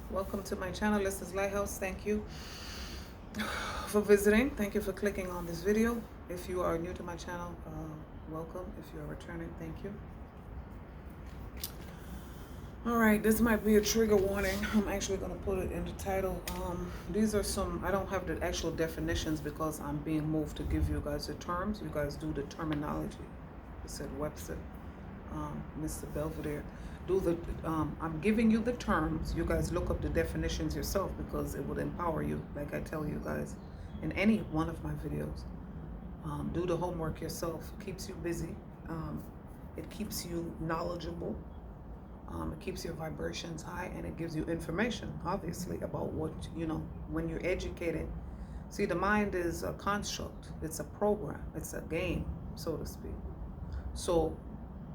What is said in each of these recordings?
Welcome to my channel. This is Lighthouse. Thank you for visiting. Thank you for clicking on this video. If you are new to my channel, welcome. If you are returning, thank you. All right, this might be a trigger warning. I'm actually going to put it in the title. These are some, I don't have the actual definitions because I'm being moved to give you guys the terms. You guys do the terminology. It said Webster, Mr. Belvedere. I'm giving you the terms. You guys look up the definitions yourself because it would empower you, like I tell you guys in any one of my videos. Do the homework yourself. It keeps you busy. It keeps you knowledgeable. It keeps your vibrations high, and it gives you information, obviously, about what, when you're educated. See, the mind is a construct. It's a program. It's a game, so to speak. So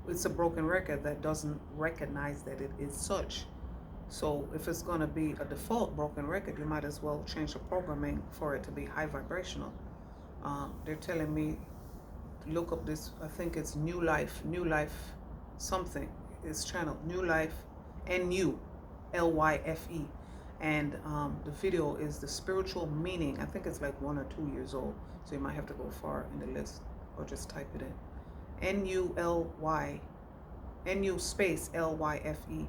it's a broken record that doesn't recognize that it is such. So if it's going to be a default broken record, you might as well change the programming for it to be high vibrational. They're telling me to look up this, I think it's New Life something. It's channel New Life, NULYFE. And the video is the spiritual meaning. I think it's like 1 or 2 years old. So you might have to go far in the list or just type it in. NU space LYFE,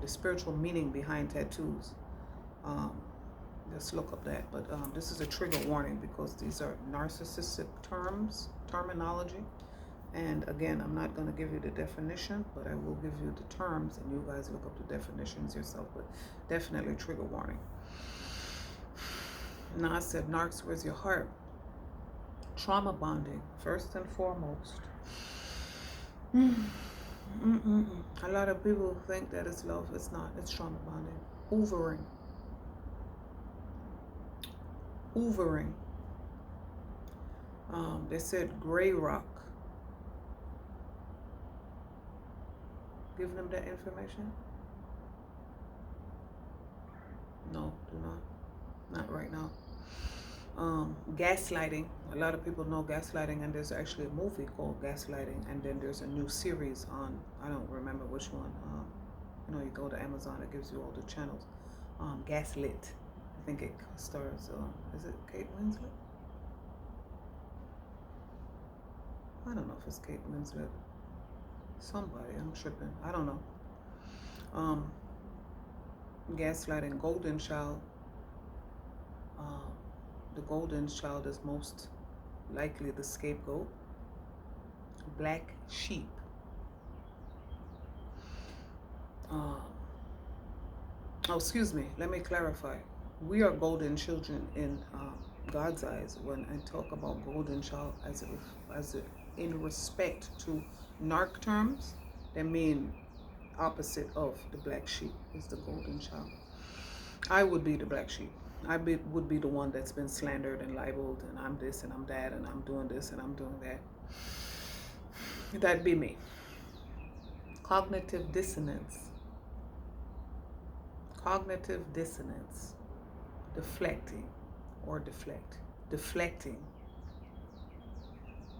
the spiritual meaning behind tattoos. Just look up that. But this is a trigger warning because these are narcissistic terminology. And again, I'm not going to give you the definition, but I will give you the terms, and you guys look up the definitions yourself. But definitely trigger warning. Now I said, Narcs, where's your heart? Trauma bonding, first and foremost. A lot of people think that it's love. It's not. It's trauma bonding. Hoovering. They said gray rock. Give them that information? No, do not. Not right now. Gaslighting. A lot of people know gaslighting, and there's actually a movie called Gaslighting, and then there's a new series on, I don't remember which one. You go to Amazon, it gives you all the channels. Gaslit. I think it stars, is it Kate Winslet? I don't know if it's Kate Winslet. Somebody, I'm tripping. I don't know. Gaslighting, Golden Child. The Golden Child is most likely the scapegoat. Black sheep. Excuse me. Let me clarify. We are golden children in God's eyes. When I talk about Golden Child as in respect to narc terms, they mean opposite of the black sheep is the Golden Child. I would be the black sheep. Would be the one that's been slandered and libeled, and I'm this and I'm that and I'm doing this and I'm doing that. That'd be me. Cognitive dissonance. Deflecting or deflect. Deflecting.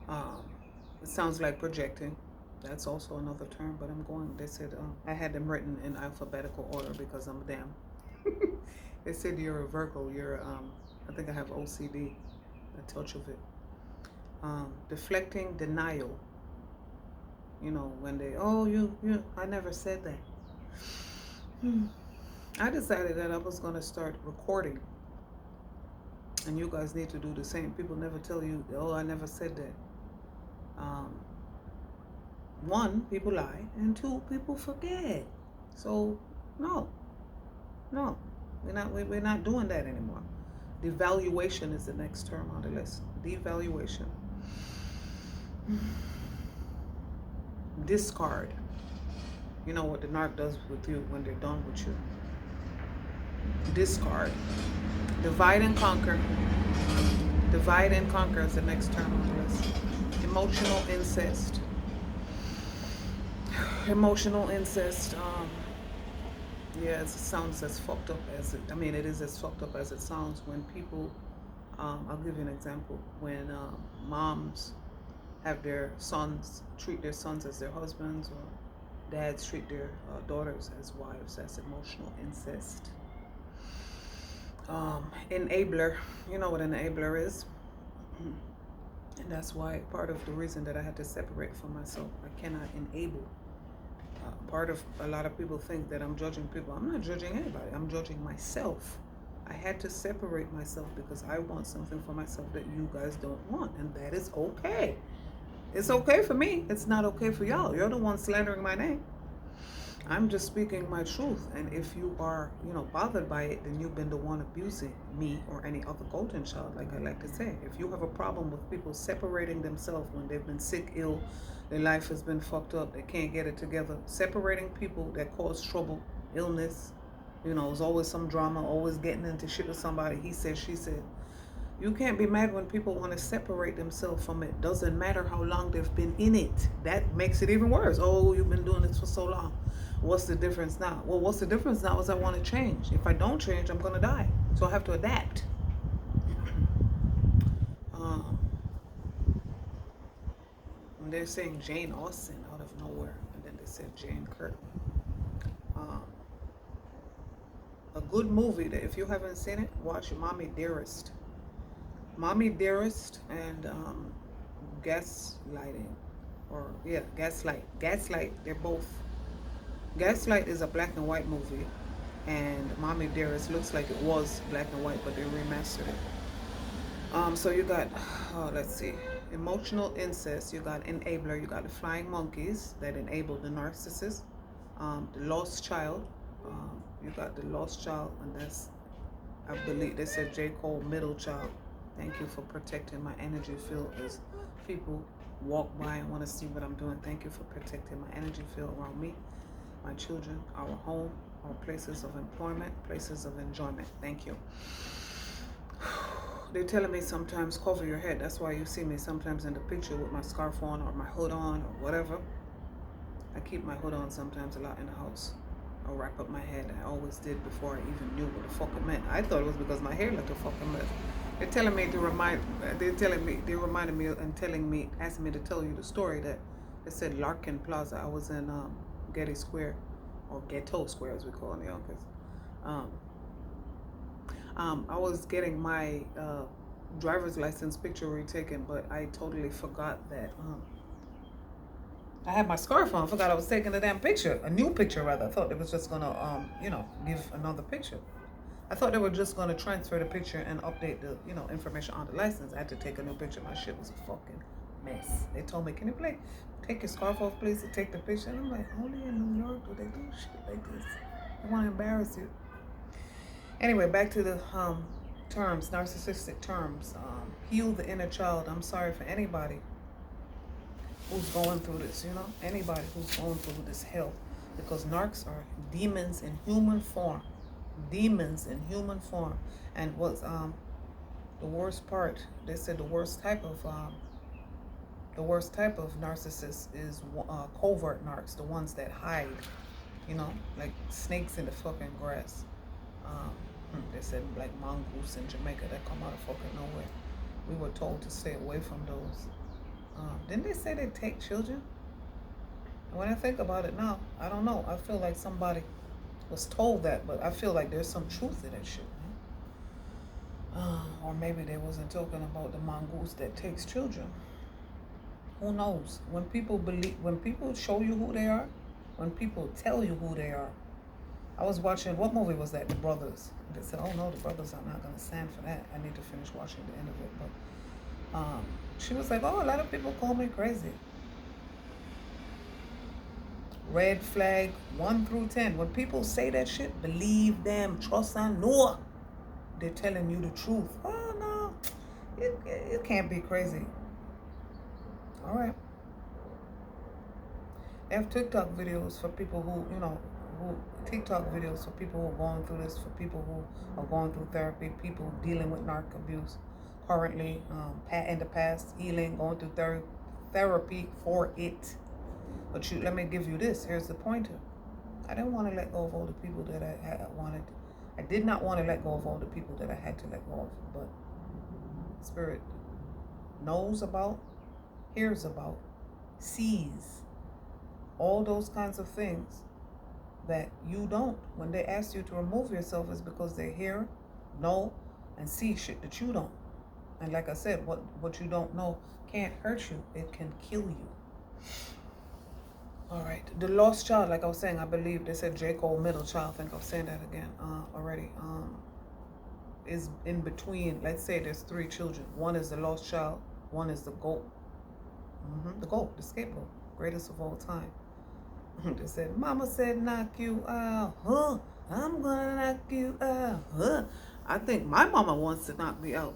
It sounds like projecting. That's also another term, but they said, I had them written in alphabetical order because I'm damn. They said you're a Virgo, I think I have OCD, a touch of it. Deflecting, denial. When they, I never said that. I decided that I was going to start recording. And you guys need to do the same. People never tell you, I never said that. 1, people lie, and 2, people forget. So, no, we're not doing that anymore. Devaluation is the next term on the list. Devaluation. Discard. You know what the narc does with you when they're done with you. Discard. Divide and conquer. Divide and conquer is the next term on the list. Emotional incest. Emotional incest. Yeah, it sounds as fucked up as it. It is as fucked up as it sounds when people. I'll give you an example. When moms have their sons treat their sons as their husbands, or dads treat their daughters as wives. That's emotional incest. Enabler, you know what an enabler is. And that's why part of the reason that I had to separate from myself. I cannot enable. Part of a lot of people think that I'm judging people. I'm not judging anybody. I'm judging myself. I had to separate myself because I want something for myself that you guys don't want, and that is okay. It's okay for me. It's not okay for y'all. You're the one slandering my name. I'm just speaking my truth, and if you are, bothered by it, then you've been the one abusing me or any other golden child, like I like to say. If you have a problem with people separating themselves when they've been sick, ill, their life has been fucked up, they can't get it together, separating people that cause trouble, illness, there's always some drama, always getting into shit with somebody, he said, she said. You can't be mad when people want to separate themselves from it. Doesn't matter how long they've been in it. That makes it even worse. Oh, you've been doing this for so long. What's the difference now? Well, what's the difference now is I want to change. If I don't change, I'm going to die. So I have to adapt. And they're saying Jane Austen out of nowhere. And then they said Jane Curtin. A good movie that if you haven't seen it, watch Mommy Dearest. Mommy Dearest and Gaslighting. Gaslight, they're both. Gaslight is a black and white movie, and Mommy Dearest looks like it was black and white, but they remastered it. So you got, let's see, emotional incest, you got enabler, you got the flying monkeys that enable the narcissist, the lost child, you got the lost child, and that's, I believe, they said J. Cole, middle child. Thank you for protecting my energy field as people walk by and want to see what I'm doing. Thank you for protecting my energy field around me, my children, our home, our places of employment, places of enjoyment. Thank you. They're telling me sometimes cover your head. That's why you see me sometimes in the picture with my scarf on or my hood on or whatever. I keep my hood on sometimes a lot in the house. I'll wrap up my head. I always did before I even knew what the fuck it meant. I thought it was because my hair looked a fucking mess. They're telling me they reminded me and telling me, asking me to tell you the story that they said Larkin Plaza. I was in Getty Square, or Ghetto Square as we call it in the Yonkers. I was getting my driver's license picture retaken, but I totally forgot that I had my scarf on. I forgot I was taking the damn picture, a new picture rather. I thought they was just gonna give another picture. I thought they were just gonna transfer the picture and update the information on the license. I had to take a new picture. My shit was a fucking mess. They told me, can you take your scarf off, please, to take the picture? And I'm like, only in New York do they do shit like this. I want to embarrass you. Anyway, back to the terms, narcissistic terms. Heal the inner child. I'm sorry for anybody who's going through this, anybody who's going through this hell, because narcs are demons in human form. Demons in human form. And what's the worst part, they said the worst type of narcissist is covert narcs, the ones that hide, like snakes in the fucking grass. They said like mongoose in Jamaica that come out of fucking nowhere. We were told to stay away from those. Didn't they say they take children? And when I think about it now, I don't know. I feel like somebody was told that, but I feel like there's some truth in that shit. Or maybe they wasn't talking about the mongoose that takes children. Who knows? When people show you who they are, when people tell you who they are. I was watching, what movie was that? The Brothers. They said, oh no, The Brothers, I'm not going to stand for that. I need to finish watching the end of it. But she was like, oh, a lot of people call me crazy. Red flag 1 through 10. When people say that shit, believe them. Trust and know. They're telling you the truth. Oh no, you can't be crazy. All right. They have TikTok videos for people who, TikTok videos for people who are going through this, for people who are going through therapy, people dealing with narc abuse currently, in the past, healing, going through therapy for it. But let me give you this. Here's the pointer. I didn't want to let go of all the people that I wanted. I did not want to let go of all the people that I had to let go of. But Spirit knows about, hears about, sees All those kinds of things that you don't. When they ask you to remove yourself, is because they hear, know, and see shit that you don't. And like I said, what you don't know can't hurt you. It can kill you. All right. The lost child, like I was saying, I believe they said J. Cole middle child. I think I'm saying that again already. Is in between. Let's say there's 3 children. One is the lost child. One is the GOAT. The GOAT, the scapegoat, greatest of all time. They said, Mama said knock you out. Huh? I'm gonna knock you out. Huh? I think my mama wants to knock me out.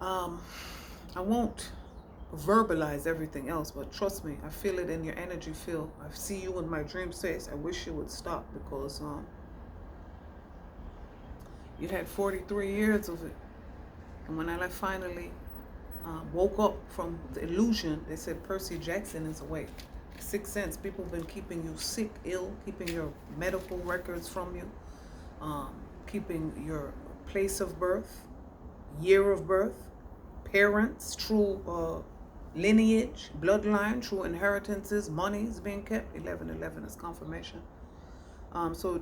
I won't verbalize everything else, but trust me, I feel it in your energy field. I see you in my dream space. I wish you would stop, because you had 43 years of it. And when I finally woke up from the illusion, they said Percy Jackson is awake. 6th sense. People have been keeping you sick, ill, keeping your medical records from you, keeping your place of birth, year of birth, parents, true lineage, bloodline, true inheritances, money is being kept. 1111 is confirmation. So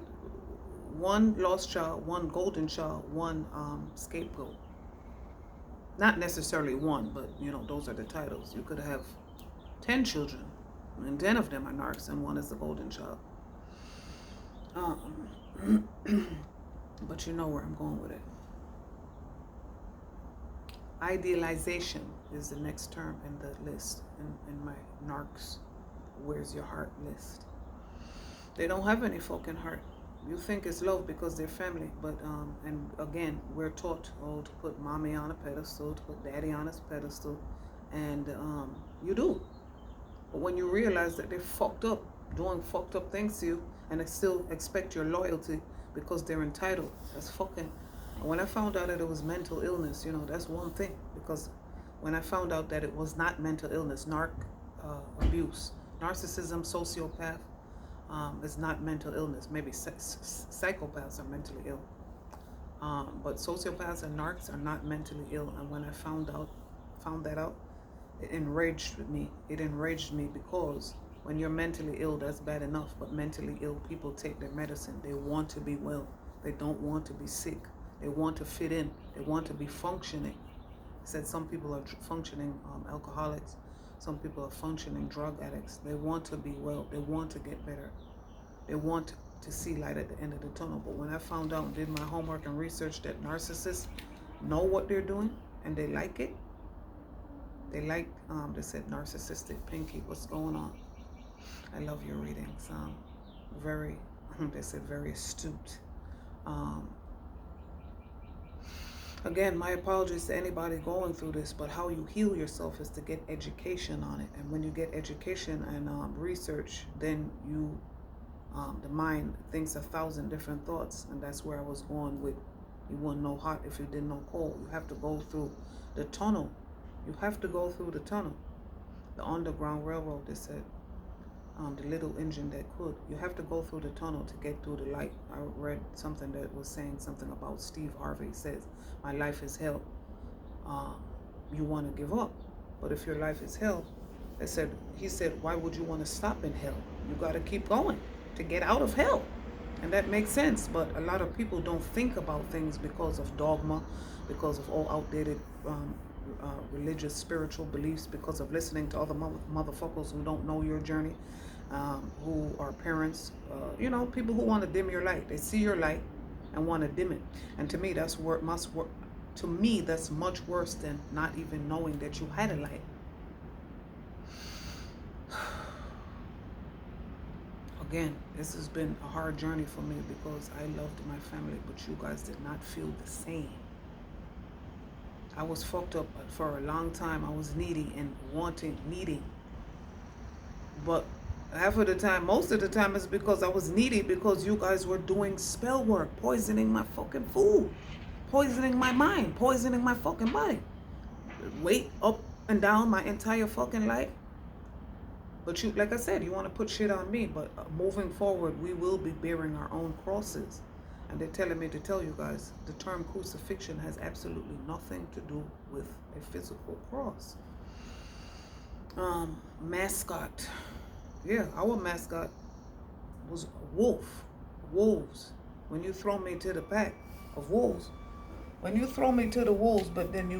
1 lost child, 1 golden child, 1 scapegoat. Not necessarily 1, but those are the titles. You could have 10 children, and 10 of them are narcs, and 1 is the golden child. But you know where I'm going with it. Idealization is the next term in the list, in my narcs where's your heart list. They don't have any fucking heart. You think it's love because they're family, but and again, we're taught to put mommy on a pedestal, to put daddy on a pedestal, and you do. But when you realize that they're fucked up, doing fucked up things to you, and they still expect your loyalty because they're entitled, that's fucking. When I found out that it was mental illness, that's one thing. Because when I found out that it was not mental illness, abuse, narcissism, sociopath, is not mental illness. Maybe psychopaths are mentally ill. But sociopaths and narcs are not mentally ill. And when I found that out, it enraged me. It enraged me because when you're mentally ill, that's bad enough. But mentally ill people take their medicine. They want to be well. They don't want to be sick. They want to fit in. They want to be functioning. I said some people are functioning alcoholics. Some people are functioning drug addicts. They want to be well. They want to get better. They want to see light at the end of the tunnel. But when I found out and did my homework and research that narcissists know what they're doing and they like it, they said narcissistic Pinky, what's going on? I love your readings. They said very astute. Again, my apologies to anybody going through this, but how you heal yourself is to get education on it. And when you get education and research, then the mind thinks 1,000 different thoughts. And that's where I was going with, you wouldn't know hot if you didn't know cold. You have to go through the tunnel. You have to go through the tunnel. The Underground Railroad, they said, the little engine that could. You have to go through the tunnel to get through the light. I read something that was saying something about Steve Harvey. Says, my life is hell. You want to give up. But if your life is hell, he said, why would you want to stop in hell? You got to keep going to get out of hell. And that makes sense. But a lot of people don't think about things because of dogma, because of all outdated religious, spiritual beliefs, because of listening to other motherfuckers who don't know your journey, who are parents, people who want to dim your light. They see your light and want to dim it. And to me, that's much worse than not even knowing that you had a light. Again, this has been a hard journey for me because I loved my family, but you guys did not feel the same. I was fucked up for a long time. I was needy and needing. But half of the time, most of the time, it's because I was needy because you guys were doing spell work, poisoning my fucking food, poisoning my mind, poisoning my fucking body. Weight up and down my entire fucking life. But you, like I said, you want to put shit on me. But moving forward, we will be bearing our own crosses. And they're telling me to tell you guys, the term crucifixion has absolutely nothing to do with a physical cross. Mascot. Yeah, our mascot was a wolf. Wolves. When you throw me to the pack of wolves, when you throw me to the wolves, but then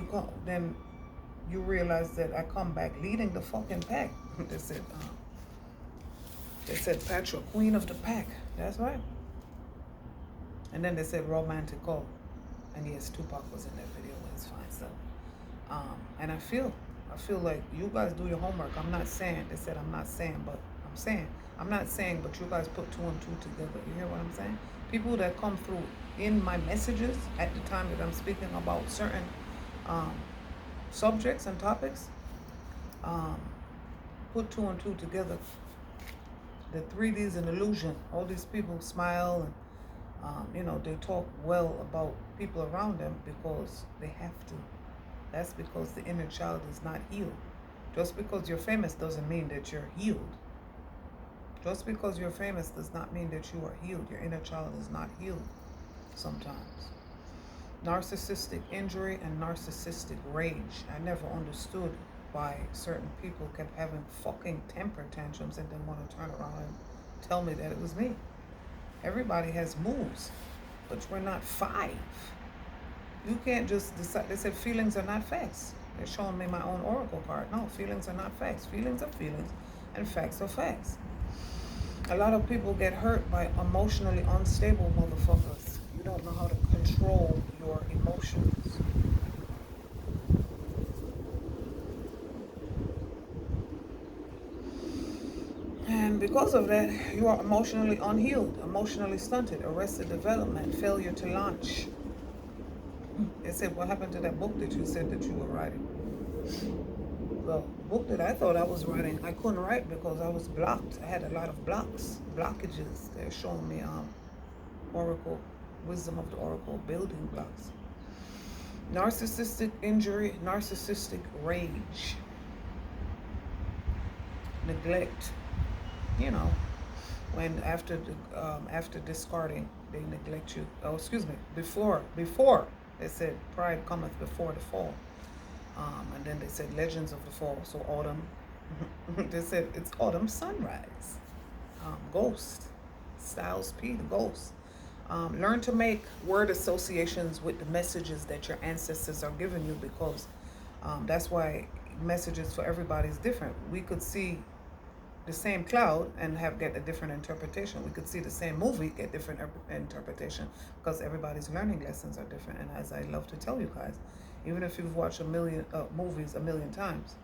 you realize that I come back leading the fucking pack. They said Patra, queen of the pack. That's right. And then they said romantic call. And yes, Tupac was in that video, but it's fine. So, and I feel like you guys do your homework. I'm not saying, they said I'm not saying, but I'm saying. I'm not saying, but you guys put 2 and 2 together. You hear what I'm saying? People that come through in my messages at the time that I'm speaking about certain subjects and topics, put 2 and 2 together. The 3D is an illusion. All these people smile and they talk well about people around them because they have to. That's because the inner child is not healed. Just because you're famous doesn't mean that you're healed. Just because you're famous does not mean that you are healed. Your inner child is not healed sometimes. Narcissistic injury and narcissistic rage. I never understood why certain people kept having fucking temper tantrums and then want to turn around and tell me that it was me. Everybody has moves, but we're not 5. You can't just decide. They said feelings are not facts. They're showing me my own oracle card. No, feelings are not facts. Feelings are feelings, and facts are facts. A lot of people get hurt by emotionally unstable motherfuckers. You don't know how to control your emotions. And because of that, you are emotionally unhealed, emotionally stunted, arrested development, failure to launch. They said, what happened to that book that you said that you were writing? Well, the book that I thought I was writing, I couldn't write because I was blocked. I had a lot of blockages. They're showing me oracle, wisdom of the oracle, building blocks. Narcissistic injury, narcissistic rage, neglect. When after discarding, they neglect you. Oh, excuse me. Before they said pride cometh before the fall. And then they said legends of the fall. So autumn. They said it's autumn sunrise. Ghost. Styles P, the ghost. Learn to make word associations with the messages that your ancestors are giving you, because that's why messages for everybody is different. We could see the same cloud and get a different interpretation. We could see the same movie, get different interpretation, because everybody's learning lessons are different. And as I love to tell you guys, even if you've watched a million movies a million times,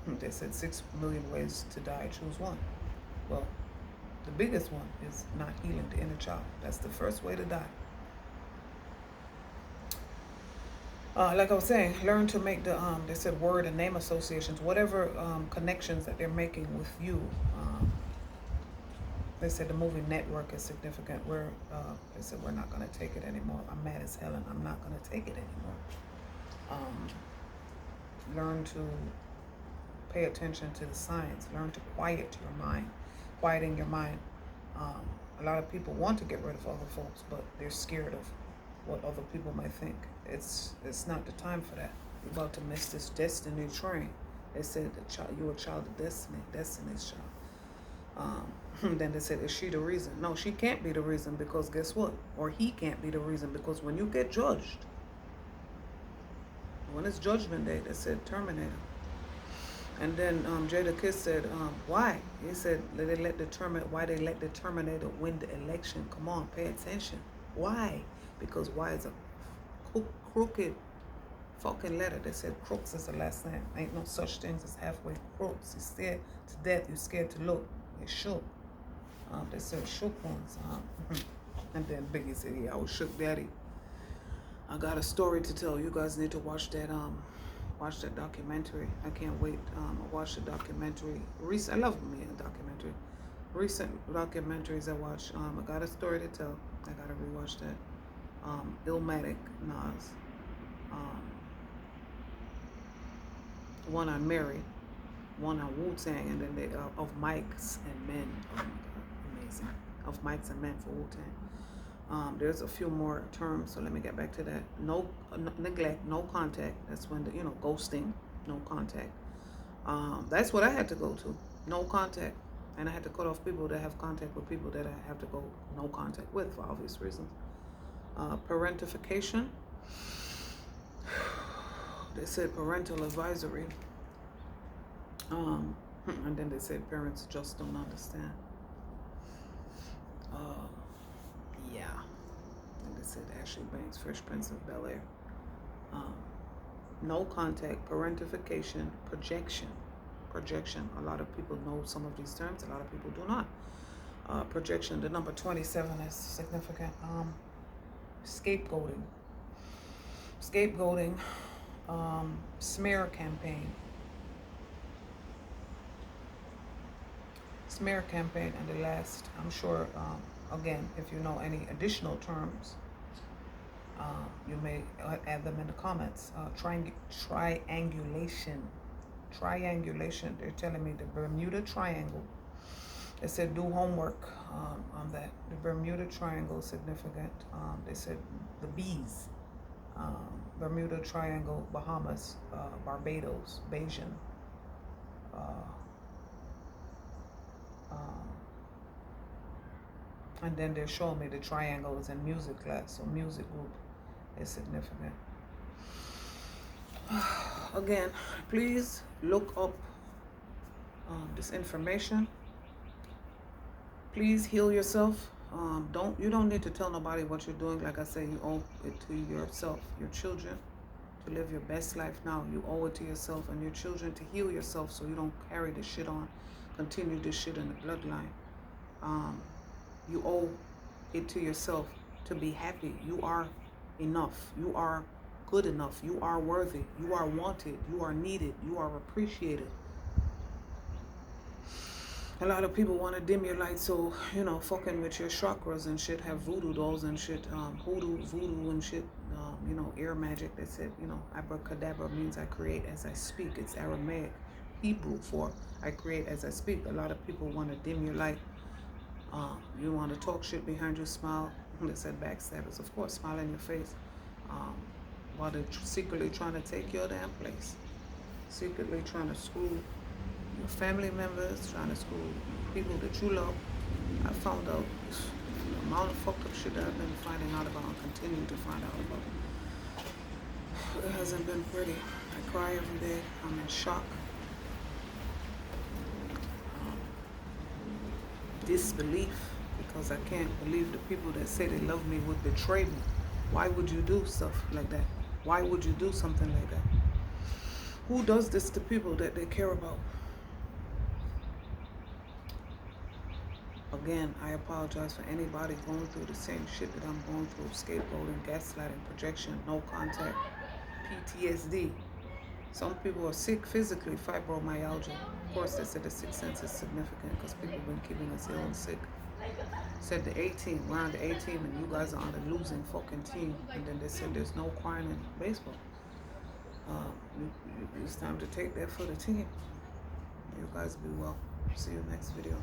they said 6 million ways to die, choose one. Well, the biggest one is not healing the inner child. That's the first way to die. Like I was saying, learn to make they said word and name associations, whatever connections that they're making with you. They said the movie Network is significant. They said we're not going to take it anymore. I'm mad as hell and I'm not going to take it anymore. Learn to pay attention to the signs. Learn to quiet your mind. Quieting your mind. A lot of people want to get rid of other folks, but they're scared of what other people might think. It's not the time for that. You're about to miss this destiny train. They said you're a child of destiny's child. Then they said, is she the reason? No, she can't be the reason, because guess what? Or he can't be the reason, because when you get judged, when it's judgment day, they said Terminator. And then Jada Kiss said, why? He said why they let the Terminator win the election. Come on, pay attention. Why? Because why is a crooked fucking letter. They said crooks is the last name. Ain't no such things as halfway crooks. You're scared to death. You're scared to look. You're shook. They said shook ones. And then Biggie said, yeah, I was shook daddy. I got a story to tell. You guys need to watch that documentary. I can't wait. I watched the documentary. I love me a documentary. Recent documentaries I watched. I got a story to tell. I gotta rewatch that. Illmatic, Nas. One on Mary, one on Wu-Tang, and then they of Mics and Men. Oh my God, amazing. Of Mics and Men for Wu-Tang. There's a few more terms, so let me get back to that. No neglect, no contact. That's when ghosting, no contact. That's what I had to go to. No contact. And I had to cut off people that have contact with people that I have to go no contact with for obvious reasons. Parentification. They said parental advisory. And then they said parents just don't understand. Yeah. And they said Ashley Banks, Fresh Prince of Bel-Air. No contact, parentification, projection. Projection. A lot of people know some of these terms. A lot of people do not. Projection. The number 27 is significant. Scapegoating. Scapegoating. Smear campaign. Smear campaign. And the last, I'm sure, again, if you know any additional terms, you may add them in the comments. Triangulation. Triangulation. They're telling me the Bermuda Triangle. They said do homework on that. The Bermuda Triangle is significant. They said the bees. Bermuda Triangle, Bahamas, Barbados, Bajan. And then they're showing me the triangles in music class. So music group is significant. Again, please look up this information. Please heal yourself. You don't need to tell nobody what you're doing. Like I say, you owe it to yourself, your children, to live your best life now. You owe it to yourself and your children to heal yourself so you don't carry this shit on, continue this shit in the bloodline. You owe it to yourself to be happy. You are enough. You are good enough. You are worthy. You are wanted. You are needed. You are appreciated. A lot of people want to dim your light, so, fucking with your chakras and shit, have voodoo dolls and shit, voodoo and shit, air magic. They said, abracadabra means I create as I speak. It's Aramaic, Hebrew for I create as I speak. A lot of people want to dim your light. You want to talk shit behind your smile. They said backstabbers, of course, smile in your face. While they're secretly trying to take your damn place. Secretly trying to screw your family members, trying to screw people that you love. I found out the amount of fucked up shit that I've been finding out about and continue to find out about. It hasn't been pretty. I cry every day. I'm in shock. Disbelief, because I can't believe the people that say they love me would betray me. Why would you do stuff like that? Why would you do something like that? Who does this to people that they care about? Again, I apologize for anybody going through the same shit that I'm going through. Scapegoating, gaslighting, projection, no contact, PTSD. Some people are sick physically, fibromyalgia. Of course, they said the sixth sense is significant because people have been keeping us ill and sick. Said the 18, we're on the 18 and you guys are on the losing fucking team. And then they said there's no crying in baseball. It's time to take that for the team. You guys be well. See you next video.